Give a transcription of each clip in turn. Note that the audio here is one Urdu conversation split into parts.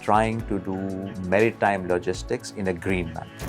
trying to do maritime logistics in a green manner.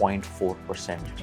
0.4%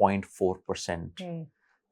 0.4%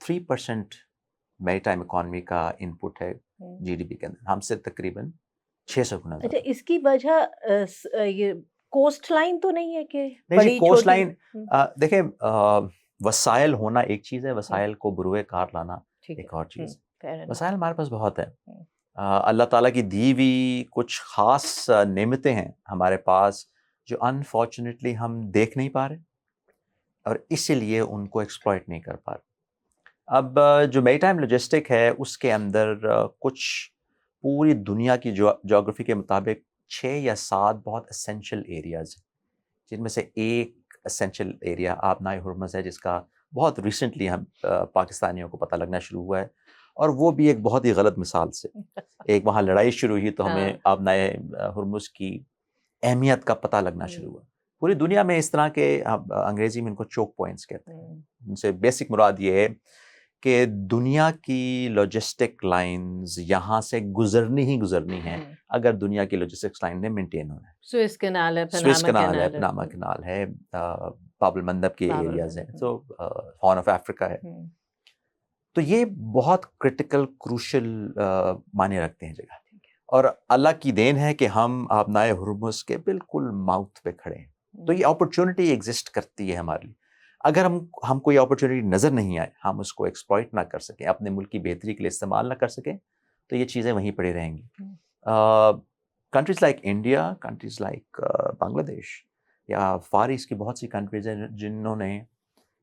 3% میری ٹائم اکانومی کا انپٹ ہے جی ڈی پی کے اندر، ہم سے تقریباً 600 گنا اچھا، زیادہ. اس کی وجہ یہ کوسٹ لائن تو نہیں ہے کہ نہیں جی، بڑی کوسٹ چھوٹی؟ لائن دیکھیں وسائل ہونا ایک چیز ہے، وسائل کو بروئے کار لانا ایک اور چیز ہے. وسائل ہمارے پاس بہت ہے، اللہ تعالیٰ کی دی ہوئی کچھ خاص نعمتیں ہیں ہمارے پاس جو انفارچونیٹلی ہم دیکھ نہیں پا رہے اور اسی لیے ان کو ایکسپلائٹ نہیں کر پا رہے. اب جو میری ٹائم لاجسٹک ہے اس کے اندر کچھ پوری دنیا کی جغرافی کے مطابق 6 یا 7 بہت اسینشل ایریاز ہیں، جن میں سے ایک اسینشل ایریا آبنائے ہرمز ہے، جس کا بہت ریسنٹلی ہم پاکستانیوں کو پتہ لگنا شروع ہوا ہے، اور وہ بھی ایک بہت ہی غلط مثال سے. ایک وہاں لڑائی شروع ہوئی تو ہمیں آبنائے ہرمز کی اہمیت کا پتہ لگنا شروع ہوا. پوری دنیا میں اس طرح کے انگریزی میں ان کو چوک پوائنٹس کہتے ہیں. ان سے بیسک مراد یہ ہے کہ دنیا کی لاجسٹک لائنز یہاں سے گزرنی ہی گزرنی ہیں اگر دنیا کی لاجسٹکس لائن نے مینٹین ہونا ہے. سوئس کینال ہے، سوئس کنال ہے، پناما کنال ہے، باب المندب کے ایریاز ہیں، تو ہارن آف افریقہ ہے. تو یہ بہت کرٹیکل کروشل معنی رکھتے ہیں جگہ، اور اللہ کی دین ہے کہ ہم آبنائے ہرمز کے بالکل ماؤتھ پہ کھڑے ہیں. تو یہ اپرچونٹی ایگزسٹ کرتی ہے ہمارے لیے. اگر ہم کوئی اپرچونٹی نظر نہیں آئے، ہم اس کو ایکسپلائٹ نہ کر سکیں، اپنے ملک کی بہتری کے لیے استعمال نہ کر سکیں، تو یہ چیزیں وہیں پڑی رہیں گی. Countries like India, countries like Bangladesh یا فار ایسٹ کی بہت سی کنٹریز ہیں جنہوں نے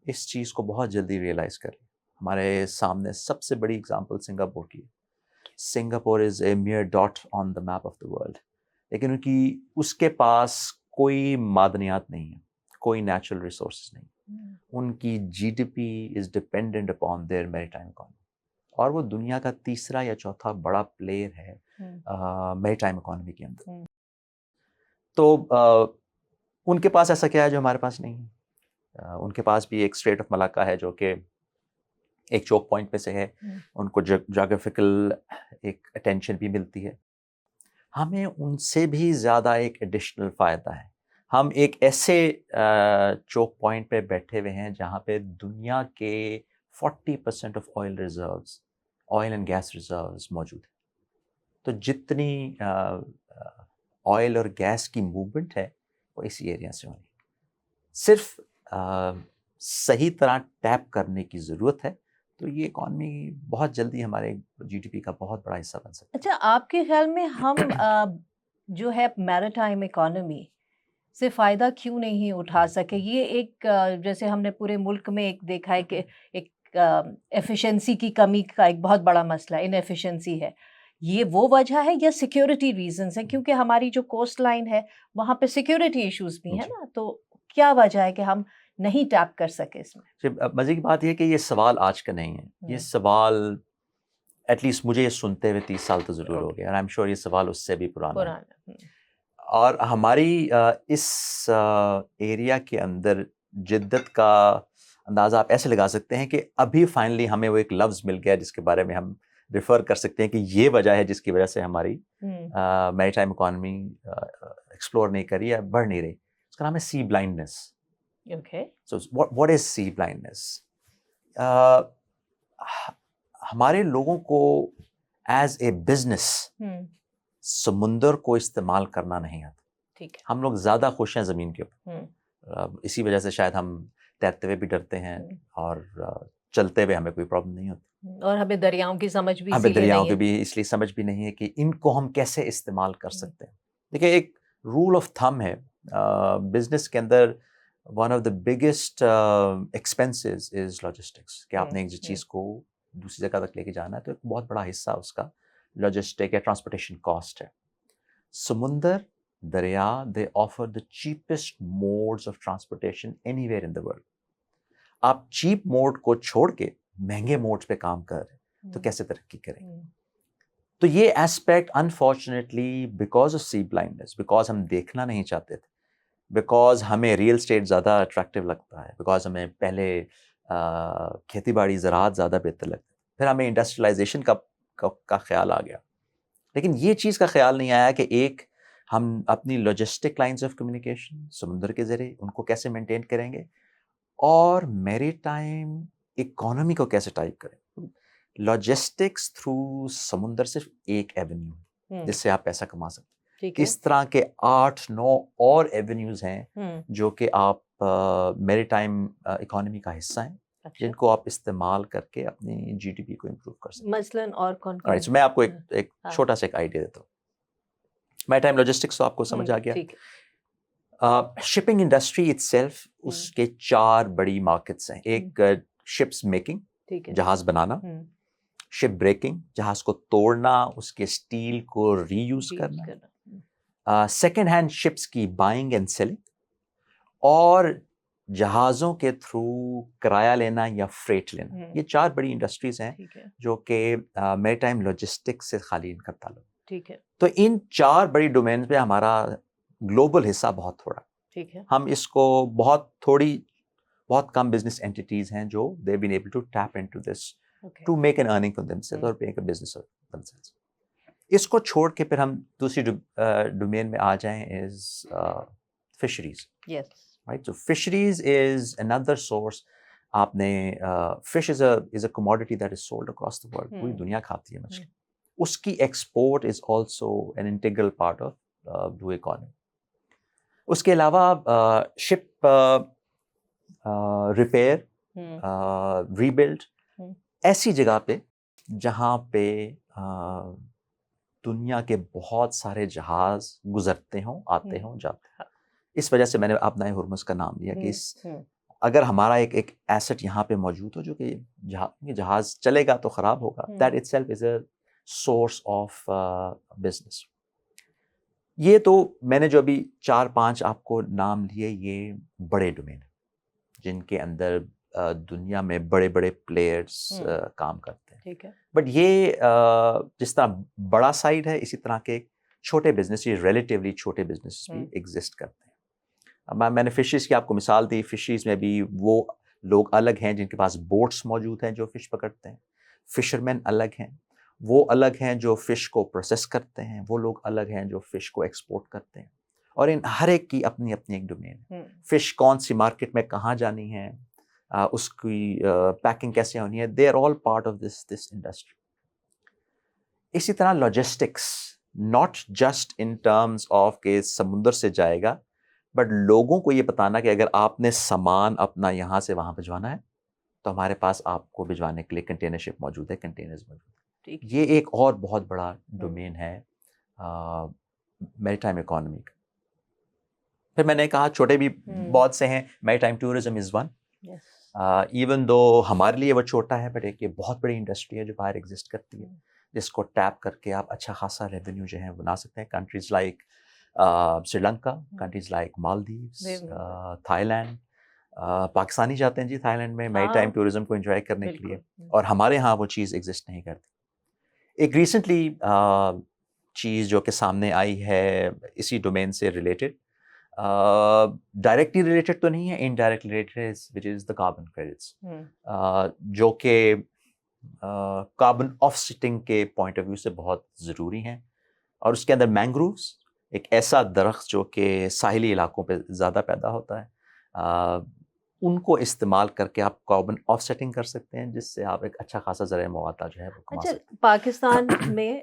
اس چیز کو بہت جلدی ریئلائز کر لیا. ہمارے سامنے سب سے بڑی اگزامپل سنگاپور کی ہے. Singapore is a mere dot on the map of the world, لیکن اس کے پاس کوئی معدنیات نہیں ہے، کوئی نیچرل ریسورسز نہیں. ان کی G D P is dependent upon their maritime economy, اور وہ دنیا کا تیسرا یا چوتھا بڑا پلیئر ہے میری ٹائم اکانومی کے اندر. تو ان کے پاس ایسا کیا ہے جو ہمارے پاس نہیں ہے؟ ان کے پاس بھی ایک اسٹریٹ آف ملاکا ہے جو کہ ایک چوک پوائنٹ پہ سے ہے. ان کو جغرافیکل ایک اٹینشن بھی ملتی ہے. ہمیں ان سے بھی زیادہ ایک ایڈیشنل فائدہ ہے. ہم ایک ایسے چوک پوائنٹ پہ بیٹھے ہوئے ہیں جہاں پہ دنیا کے 40% of oil reserves, oil and gas reserves موجود ہیں. تو جتنی آئل اور گیس کی موومنٹ ہے وہ اسی ایریا سے ہونی. صرف صحیح طرح ٹیپ کرنے کی ضرورت ہے، تو یہ اکانومی بہت جلدی ہمارے جی ڈی پی کا بہت بڑا حصہ بن سکتا ہے. اچھا، آپ کے خیال میں ہم جو ہے میری ٹائم اکانومی سے فائدہ کیوں نہیں اٹھا سکے؟ یہ ایک جیسے ہم نے پورے ملک میں ایک دیکھا ہے کہ ایک ایفیشنسی کی کمی کا ایک بہت بڑا مسئلہ ان ایفیشنسی ہے. یہ وہ وجہ ہے یا سیکیورٹی ریزنس ہیں؟ کیونکہ ہماری جو کوسٹ لائن ہے وہاں پہ سیکیورٹی ایشوز بھی ہیں نا، تو کیا وجہ ہے کہ ہم نہیں ٹیپ کر سکے اس میں؟ مزے کی بات یہ کہ یہ سوال آج کا نہیں ہے. یہ سوال ایٹ لیسٹ مجھے یہ سنتے ہوئے 30 سال تو ضرور ہو گیا، اور آئی ایم شیور یہ سوال اس سے بھی پرانا ہے. اور ہماری اس ایریا کے اندر جدت کا اندازہ آپ ایسے لگا سکتے ہیں کہ ابھی فائنلی ہمیں وہ ایک لفظ مل گیا جس کے بارے میں ہم ریفر کر سکتے ہیں کہ یہ وجہ ہے جس کی وجہ سے ہماری میری ٹائم اکانومی ایکسپلور نہیں کری یا بڑھ نہیں رہی. اس کا نام ہے سی blindness. So what is sea blindness? ہمارے لوگوں کو ایز اے بزنس سمندر کو استعمال کرنا نہیں آتا. ٹھیک ہے، ہم لوگ زیادہ خوش ہیں زمین کے اوپر. اسی وجہ سے شاید ہم تیرتے ہوئے بھی ڈرتے ہیں اور چلتے ہوئے ہمیں کوئی پرابلم نہیں ہوتی. اور ہمیں دریاؤں کی سمجھ بھی ہمیں دریاؤں کی بھی اس لیے سمجھ بھی نہیں ہے کہ ان کو ہم کیسے استعمال کر سکتے ہیں. دیکھیں، ایک رول آف تھم ہے بزنس کے اندر، one of the biggest expenses is logistics. کہ آپ نے ایک چیز کو دوسری جگہ تک لے کے جانا ہے تو ایک بہت بڑا حصہ اس کا لاجسٹک یا ٹرانسپورٹیشن کاسٹ ہے. سمندر، دریا، they offer the cheapest modes of transportation anywhere in the world. آپ چیپ موڈ کو چھوڑ کے مہنگے موڈ پہ کام کر رہے ہیں تو کیسے ترقی کریں گے؟ تو یہ aspect unfortunately because of sea blindness, because ہم دیکھنا نہیں چاہتے تھے، بیکاز ہمیں ریئل اسٹیٹ زیادہ اٹریکٹیو لگتا ہے، بیکاز ہمیں پہلے کھیتی باڑی زراعت زیادہ بہتر لگتا ہے، پھر ہمیں انڈسٹریلائزیشن کا خیال آ گیا. لیکن یہ چیز کا خیال نہیں آیا کہ ایک ہم اپنی لاجسٹک لائنز آف کمیونیکیشن سمندر کے ذریعے ان کو کیسے مینٹین کریں گے، اور میری ٹائم اکانومی کو کیسے ٹائپ کریں. لاجسٹکس تھرو سمندر صرف ایک ایونیو ہے جس سے آپ پیسہ کما سکتے ہیں. ٹھیک ہے. اس طرح کے 8-9 اور ایونیوز ہیں جو کہ آپ میری ٹائم اکانومی کا حصہ ہیں, جن کو آپ استعمال کر کے اپنی جی ڈی پی کو امپروو کر سکتے ہیں. مثلاً اور کون کون؟ میں آپ کو ایک چھوٹا سا ایک آئیڈیا دیتا ہوں. میری ٹائم لاجسٹکس تو آپ کو سمجھ آ گیا. شپنگ انڈسٹری اٹ سیلف, اس کے 4 بڑی مارکیٹس ہیں. ایک شپس میکنگ, جہاز بنانا. شپ بریکنگ, جہاز کو توڑنا, اس کے اسٹیل کو ری یوز کرنا. سیکنڈ ہینڈ شپس کی بائنگ اینڈ سیلنگ, اور جہازوں کے تھرو کرایہ لینا یا فریٹ لینا. یہ 4 بڑی انڈسٹریز ہیں جو کہ میری ٹائم لاجسٹکس سے خالی ان کا تعلق. ٹھیک ہے. تو ان 4 بڑی ڈومینز میں ہمارا گلوبل حصہ بہت تھوڑا. ٹھیک ہے. ہم اس کو بہت کم بزنس انٹیٹیز ہیں جو they have been able to tap into this to make an earning for themselves or make a business of themselves. اس کو چھوڑ کے پھر ہم دوسری ڈومین میں آ جائیں is fisheries. Yes. Right? So fisheries is another source. آپ نے fish is a commodity that is sold across the world. پوری دنیا کھاتی ہے مچھلی. اس کی export is also an integral part of blue economy. اس کے علاوہ شپ ریپیئر, ریبلڈ, ایسی جگہ پہ جہاں پہ دنیا کے بہت سارے جہاز گزرتے ہوں, آتے ہوں, جاتے ہیں. اس وجہ سے میں نے اپنا ہرمز کا نام لیا کہ اگر ہمارا ایک ایسٹ یہاں پہ موجود ہو جو کہ جہاز چلے گا تو خراب ہوگا, that it self is a source of business. یہ تو میں نے جو ابھی 4-5 آپ کو نام لیے, یہ بڑے ڈومین ہیں جن کے اندر دنیا میں بڑے بڑے پلیئرس کام کرتے ہیں. ٹھیک ہے. بٹ یہ جس طرح بڑا سائڈ ہے, اسی طرح کے چھوٹے بزنس, یہ ریلیٹیولی چھوٹے بزنس بھی ایگزسٹ کرتے ہیں. میں نے فشریز کی آپ کو مثال دی. فشریز میں بھی وہ لوگ الگ ہیں جن کے پاس بوٹس موجود ہیں جو فش پکڑتے ہیں. فشرمین الگ ہیں, وہ الگ ہیں جو فش کو پروسیس کرتے ہیں, وہ لوگ الگ ہیں جو فش کو ایکسپورٹ کرتے ہیں. اور ان ہر ایک کی اپنی اپنی ایک ڈومین ہے. فش کون سی مارکیٹ میں کہاں جانی ہے, اس کی پیکنگ کیسے ہونی ہے, they are all part of this industry. اسی طرح logistics, not just in terms of کہ سمندر سے جائے گا, بٹ لوگوں کو یہ بتانا کہ اگر آپ نے سامان اپنا یہاں سے وہاں بھجوانا ہے تو ہمارے پاس آپ کو بھجوانے کے لیے کنٹینر شپ موجود ہے, کنٹینرز موجود ہیں. یہ ایک اور بہت بڑا ڈومین ہے میری ٹائم اکانومی کا. پھر میں نے کہا چھوٹے بھی بہت سے ہیں. میری time tourism is one. Even though ہمارے لیے وہ چھوٹا ہے, بٹ ایک یہ بہت بڑی انڈسٹری ہے جو باہر ایگزسٹ کرتی ہے, جس کو ٹیپ کر کے آپ اچھا خاصا ریونیو جو ہے بنا سکتے ہیں. Countries like Sri Lanka, countries like Maldives, Thailand. Pakistani جاتے ہیں جی تھائی لینڈ میں میری ٹائم ٹورزم کو انجوائے کرنے کے لیے, اور ہمارے یہاں وہ چیز ایگزسٹ نہیں کرتی. ایک ریسنٹلی چیز جو کہ سامنے آئی ہے اسی ڈومین سے ریلیٹڈ, ڈائریکٹلی ریلیٹڈ تو نہیں ہے, انڈائریکٹلی ریلیٹڈ, وچ از دا کاربن کریڈٹس, جو کہ کاربن آف سیٹنگ کے پوائنٹ آف ویو سے بہت ضروری ہیں. اور اس کے اندر مینگرووز, ایک ایسا درخت جو کہ ساحلی علاقوں پہ زیادہ پیدا ہوتا ہے, ان کو استعمال کر کے آپ کاربن آف سیٹنگ کر سکتے ہیں, جس سے آپ ایک اچھا خاصا ذرائع مواد جو ہے وہ کما سکتے ہیں. پاکستان میں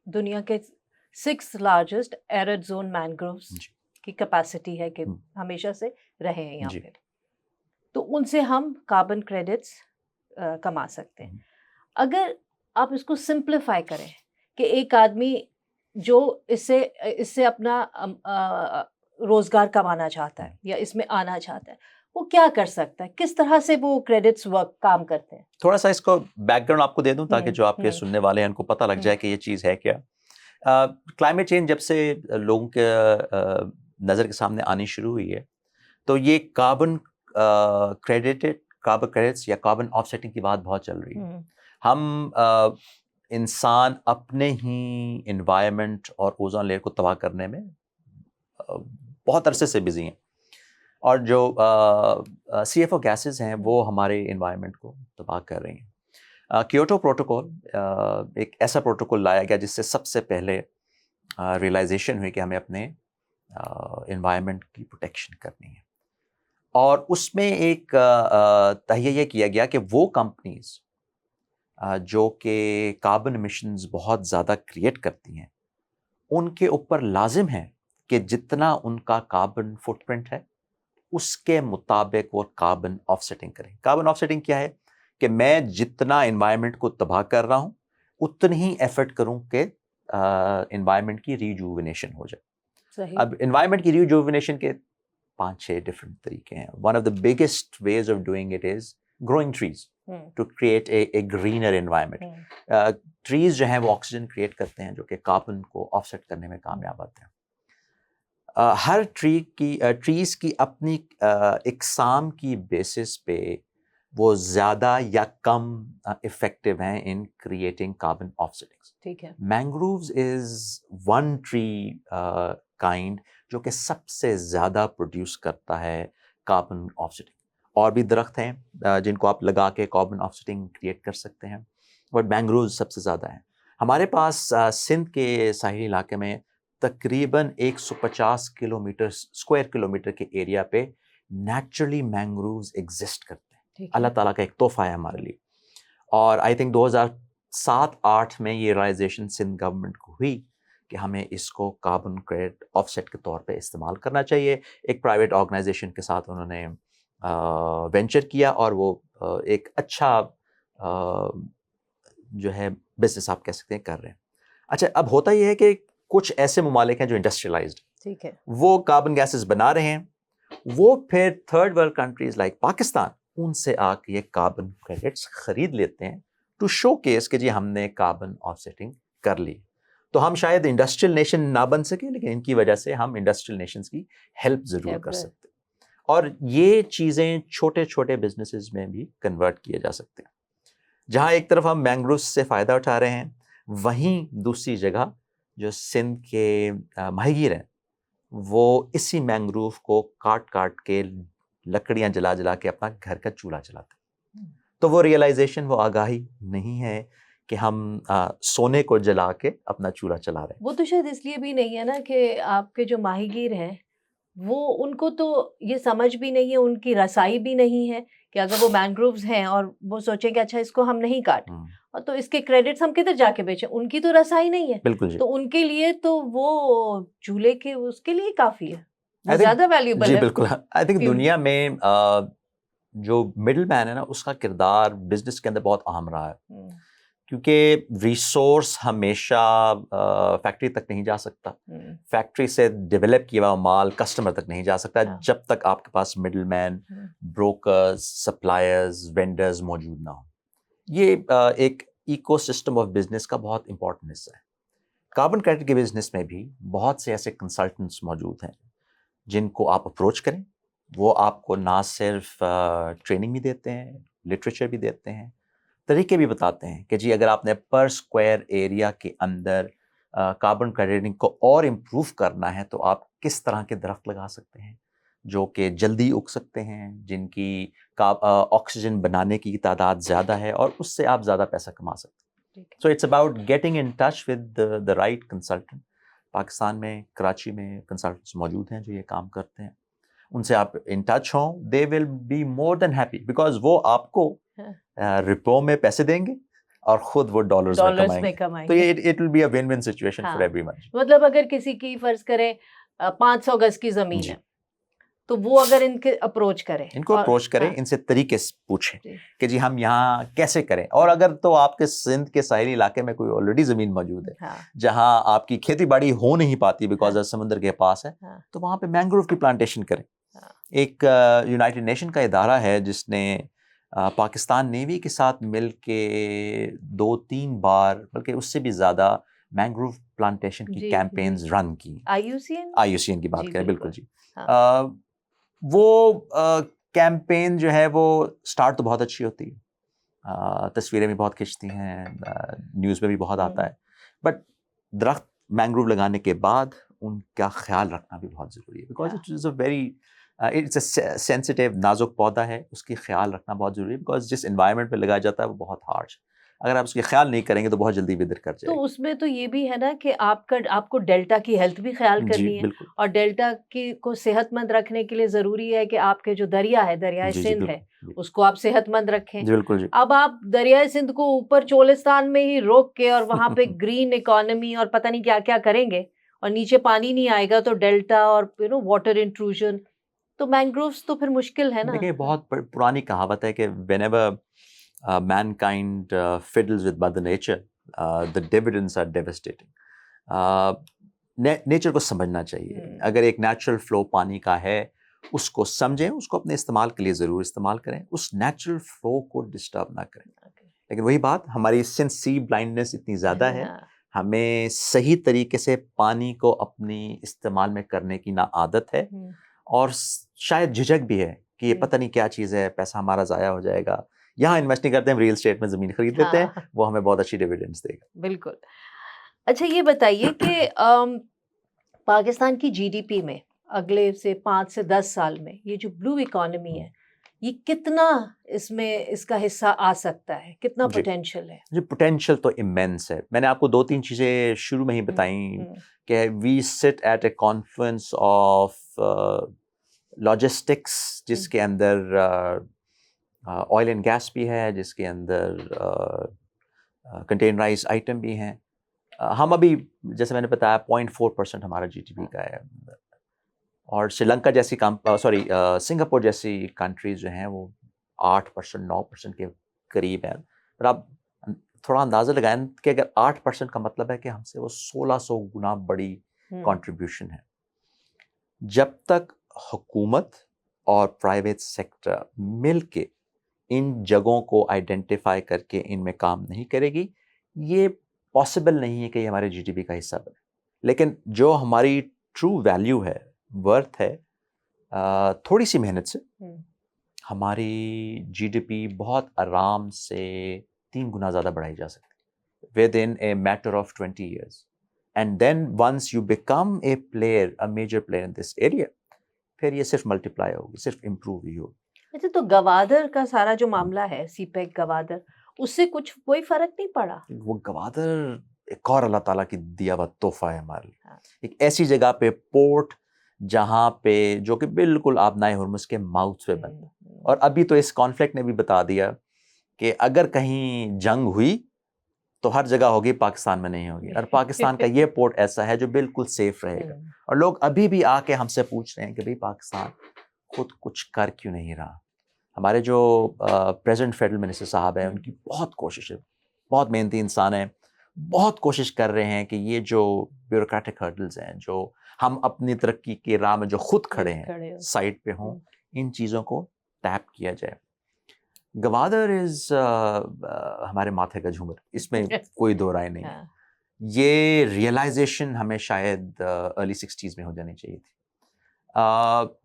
دنیا کے 6 لارجسٹ ایرڈ زون مینگرووز کی کیپیسٹی ہے کہ ہمیشہ سے رہے ہیں یہاں پہ, تو ان سے ہم کاربن کریڈٹس کما سکتے ہیں. اگر آپ اس کو سمپلیفائی کریں کہ ایک آدمی جو اس سے اپنا روزگار کمانا چاہتا ہے یا اس میں آنا چاہتا ہے, وہ کیا کر سکتا ہے, کس طرح سے وہ کریڈٹس ورک کام کرتے ہیں؟ تھوڑا سا اس کو بیک گراؤنڈ آپ کو دے دوں تاکہ جو آپ کے سننے والے ہیں ان کو پتہ لگ جائے کہ یہ چیز ہے کیا. کلائمیٹ چینج جب سے لوگوں کے نظر کے سامنے آنی شروع ہوئی ہے, تو یہ کاربن کریڈٹس یا کاربن آف سیٹنگ کی بات بہت چل رہی ہے. ہم انسان اپنے ہی انوائرمنٹ اور اوزون لیئر کو تباہ کرنے میں بہت عرصے سے بزی ہیں, اور جو CFO گیسز ہیں وہ ہمارے انوائرمنٹ کو تباہ کر رہی ہیں. کیوٹو پروٹوکول ایک ایسا پروٹوکول لایا گیا جس سے سب سے پہلے ریئلائزیشن ہوئی کہ ہمیں اپنے انوائرمنٹ کی پروٹیکشن کرنی ہے, اور اس میں ایک تہیہ یہ کیا گیا کہ وہ کمپنیز جو کہ کاربن ایمیشنز بہت زیادہ کریٹ کرتی ہیں، ان کے اوپر لازم ہے کہ جتنا ان کا کاربن فٹ پرنٹ ہے اس کے مطابق وہ کاربن آف سیٹنگ کریں. کاربن آف سیٹنگ کیا ہے؟ کہ میں جتنا انوائرمنٹ کو تباہ کر رہا ہوں اتنی ہی ایفرٹ کروں کہ انوائرمنٹ کی ریجوونیشن ہو جائے. صحیح. اب انوائرمنٹ کی ریجوونیشن کے 5-6 ڈفرینٹ طریقے ہیں. One of the biggest ways of doing it is growing trees to create a greener environment. Trees جو ہیں وہ آکسیجن کریٹ کرتے ہیں جو کہ کاربن کو آف سیٹ کرنے میں کامیاب آتے ہیں. ہر ٹریز کی اپنی اقسام کی بیسس پہ وہ زیادہ یا کم افیکٹو ہیں in creating carbon of settings. ٹھیک ہے. Mangroves is one tree kind جو کہ سب سے زیادہ پروڈیوس کرتا ہے کاربن آف سیٹنگ. اور بھی درخت ہیں جن کو آپ لگا کے کاربن آف سیٹنگ کریٹ کر سکتے ہیں، بٹ مینگرووز سب سے زیادہ ہیں. ہمارے پاس سندھ کے ساحلی علاقے میں تقریباً 150 اسکوائر کلومیٹر کے ایریا پہ نیچرلی مینگرووز ایگزسٹ کرتے ہیں. اللہ تعالیٰ کا ایک تحفہ ہے ہمارے لیے. اور آئی تھنک 2007-8 میں یہ ریئلائزیشن سندھ گورنمنٹ کو ہوئی کہ ہمیں اس کو کاربن کریڈٹ آف سیٹ کے طور پہ استعمال کرنا چاہیے. ایک پرائیویٹ آرگنائزیشن کے ساتھ انہوں نے وینچر کیا اور وہ ایک اچھا جو ہے بزنس آپ کہہ سکتے ہیں کر رہے ہیں. اچھا، اب ہوتا یہ ہے کہ کچھ ایسے ممالک ہیں جو انڈسٹریلائزڈ، ٹھیک ہے، وہ کاربن گیسز بنا رہے ہیں، وہ پھر third world countries like Pakistan ان سے آ کے یہ کاربن کریڈٹس خرید لیتے ہیں ٹو شو کیس کہ جی ہم نے کاربن آف سیٹنگ کر لی. تو ہم شاید انڈسٹریل نیشن نہ بن سکیں لیکن ان کی وجہ سے ہم انڈسٹریل نیشنز کی ہیلپ ضرور کر سکتے ہیں. اور یہ چیزیں چھوٹے چھوٹے بزنسز میں بھی کنورٹ کیے جا سکتے ہیں. جہاں ایک طرف ہم مینگرووز سے فائدہ اٹھا رہے ہیں، وہیں دوسری جگہ جو سندھ کے ماہی گیر ہیں وہ اسی مینگروو کو کاٹ کاٹ کے لکڑیاں جلا جلا کے اپنا گھر کا چولہا چلاتے ہیں. تو وہ ریئلائزیشن، وہ آگاہی نہیں ہے کہ ہم سونے کو جلا کے اپنا چولہا چلا رہے ہیں. وہ تو شاید اس لیے بھی نہیں ہے نا کہ آپ کے جو ماہی گیر ہیں وہ ان کو تو یہ سمجھ بھی نہیں ہے، ان کی رسائی بھی نہیں ہے کہ اگر وہ مینگرووز ہیں اور وہ سوچیں کہ اچھا اس کو ہم نہیں کاٹیں اور تو اس کے کریڈٹس ہم کدھر جا کے بیچیں، ان کی تو رسائی نہیں ہے. بالکل جی. تو ان کے لیے تو وہ چولہے کے اس کے لیے کافی ہے، وہ زیادہ ویلیوبل ہے. جی بالکل. آئی تھنک دنیا میں جو مڈل مین ہے نا اس کا کردار بزنس کے اندر بہت اہم رہا ہے، کیونکہ ریسورس ہمیشہ فیکٹری تک نہیں جا سکتا، فیکٹری سے ڈیولپ کیا ہوا مال کسٹمر تک نہیں جا سکتا جب تک آپ کے پاس middlemen, brokers, suppliers, vendors موجود نہ ہوں. یہ ایک ایکو سسٹم آف بزنس کا بہت امپورٹنٹ حصہ ہے. کاربن کریڈٹ کے بزنس میں بھی بہت سے ایسے کنسلٹنٹس موجود ہیں جن کو آپ اپروچ کریں. وہ آپ کو نہ صرف ٹریننگ بھی دیتے ہیں، لٹریچر بھی دیتے ہیں، طریقے بھی بتاتے ہیں کہ جی اگر آپ نے پر اسکوائر ایریا کے اندر کاربن کریڈٹنگ کو اور امپروو کرنا ہے تو آپ کس طرح کے درخت لگا سکتے ہیں جو کہ جلدی اگ سکتے ہیں، جن کی آکسیجن بنانے کی تعداد زیادہ ہے اور اس سے آپ زیادہ پیسہ کما سکتے ہیں. So it's about getting in touch with the right consultant. Pakistan میں کراچی میں کنسلٹنٹس موجود ہیں جو یہ کام کرتے ہیں. ان سے آپ ان ٹچ ہوں، they will be more than happy because وہ آپ کو رپو میں پیسے دیں گے اور خود وہ ڈالرز میں کمائیں گے. تو یہ it will be a win win situation for everyone. مطلب اگر کسی کی فرض کریں 500 گز کی زمین ہے تو وہ اگر ان کے اپروچ کریں، ان کو اپروچ کریں، ان سے طریقے پوچھیں کہ جی ہم یہاں کیسے کریں. اور اگر تو آپ کے سندھ کے ساحلی علاقے میں کوئی آلریڈی زمین موجود ہے جہاں آپ کی کھیتی باڑی ہو نہیں پاتی بیکاز سمندر کے پاس ہے تو وہاں پہ مینگروو کی پلانٹیشن کریں. ایک یونائٹڈ نیشن کا ادارہ ہے جس نے پاکستان نیوی کے ساتھ مل کے 2-3 بار بلکہ اس سے بھی زیادہ مینگروو پلانٹیشن کی کیمپینز رن کی. آئی یو سی این کی بات کریں. بالکل جی. وہ کیمپین جو ہے وہ سٹارٹ تو بہت اچھی ہوتی ہے، تصویریں بھی بہت کھینچتی ہیں، نیوز میں بھی بہت آتا ہے، بٹ درخت مینگروو لگانے کے بعد ان کا خیال رکھنا بھی بہت ضروری ہے because it is a very it's a sensitive, نازک پودا ہے، اس کی خیال رکھنا بہت ضروری ہے بیکاز جس انوائرمنٹ پہ لگایا جاتا ہے وہ بہت ہارش. اگر آپ اس کے خیال نہیں کریں گے تو بہت جلدی ودر کر جائے تو اس میں تو یہ بھی ہے نا کہ آپ کو ڈیلٹا کی ہیلتھ بھی خیال جی کرنی ہے، بالکل اور ڈیلٹا کی کو صحت مند رکھنے کے لیے ضروری ہے کہ آپ کے جو دریا ہے، دریائے جی سندھ ہے، بالکل اس کو آپ صحت مند رکھیں. جی بالکل جی اب آپ دریائے سندھ کو اوپر چولستان میں ہی روک کے اور وہاں پہ گرین اکانومی اور پتہ نہیں کیا کیا کریں گے، اور نیچے پانی نہیں آئے گا تو ڈیلٹا اور واٹر انٹروژن، تو مینگرووز تو پھر مشکل ہے نا. دیکھیں بہت پرانی کہاوت ہے کہ whenever mankind fiddles with mother nature the dividends are devastating. Nature کو سمجھنا چاہیے. اگر ایک نیچرل فلو پانی کا ہے اس کو سمجھیں، اس کو اپنے استعمال کے لیے ضرور استعمال کریں، اس نیچرل فلو کو ڈسٹرب نہ کریں. لیکن وہی بات، ہماری سینسی بلائنڈنس اتنی زیادہ ہے، ہمیں صحیح طریقے سے پانی کو اپنی استعمال میں کرنے کی نہ عادت ہے، اور شاید جھجک بھی ہے کہ یہ پتہ نہیں کیا چیز ہے، پیسہ ہمارا ضائع ہو جائے گا. یہاں انویسٹنگ کرتے ہیں، ریل اسٹیٹ میں زمین خرید لیتے ہیں، وہ ہمیں بہت اچھی ڈیویڈنڈز دے گا. بالکل. اچھا یہ بتائیے کہ پاکستان کی جی ڈی پی میں اگلے سے 5 سے 10 سال میں یہ جو بلو اکانومی ہے، یہ کتنا اس میں اس کا حصہ آ سکتا ہے، کتنا پوٹینشیل ہے؟ جی پوٹینشیل تو امینس ہے. میں نے آپ کو 2-3 چیزیں شروع میں ہی بتائیں کہ we sit at a conference of logistics, جس کے اندر آئل اینڈ گیس بھی ہے، جس کے اندر کنٹینرائز آئٹم بھی ہیں. ہم ابھی جیسے میں نے بتایا 0.4% ہمارا جی ٹی پی کا ہے، اور سری لنکا جیسی سنگاپور جیسی کنٹریز جو ہیں وہ 8%, 9% کے قریب ہیں. پر آپ تھوڑا اندازہ لگائیں کہ اگر 8% کا مطلب ہے کہ ہم سے وہ 1600 گنا بڑی کنٹریبیوشن ہے. جب تک حکومت اور پرائیویٹ سیکٹر مل کے ان جگہوں کو آئیڈینٹیفائی کر کے ان میں کام نہیں کرے گی، یہ پاسبل نہیں ہے کہ یہ ہمارے جی ڈی پی کا حصہ بنے. لیکن جو ہماری ٹرو ویلیو ہے، ورتھ ہے، تھوڑی سی محنت سے ہماری جی ڈی پی بہت آرام سے 3 گنا زیادہ بڑھائی جا سکتی ہے with in a matter of 20 years. And then once you become a player, a major player in this area, پھر یہ صرف ملٹیپلائی ہوگی، صرف امپروو ہی ہوگی. اچھا، تو گوادر کا سارا جو معاملہ ہے، سی پیک گوادر، اس سے کوئی فرق نہیں پڑا؟ وہ گوادر ایک اور اللہ تعالیٰ کی دیا ہوا تحفہ ہے ہمارے لیے. ایک ایسی جگہ پہ پورٹ جہاں پہ جو کہ بالکل آبنائے ہرمز کے ماؤتھ پہ بنتا ہے. اور ابھی تو اس کانفلکٹ نے بھی بتا دیا کہ اگر کہیں جنگ ہوئی تو ہر جگہ ہوگی، پاکستان میں نہیں ہوگی. اور پاکستان کا یہ پورٹ ایسا ہے جو بالکل سیف رہے گا. اور لوگ ابھی بھی آ کے ہم سے پوچھ رہے ہیں کہ بھئی پاکستان خود کچھ کر کیوں نہیں رہا. ہمارے جو پریزنٹ فیڈرل منسٹر صاحب ہیں، ان کی بہت کوشش ہے، بہت محنتی انسان ہیں، بہت کوشش کر رہے ہیں کہ یہ جو بیوروکریٹک ہرڈلز ہیں، جو ہم اپنی ترقی کے راہ میں جو خود کھڑے ہیں، سائڈ پہ ہوں، ان چیزوں کو ٹیپ کیا جائے. گوادر از ہمارے ماتھے کا جھومر، اس میں کوئی دو رائے نہیں ہے. یہ ریئلائزیشن ہمیں شاید ارلی 60s میں ہو جانی چاہیے تھی.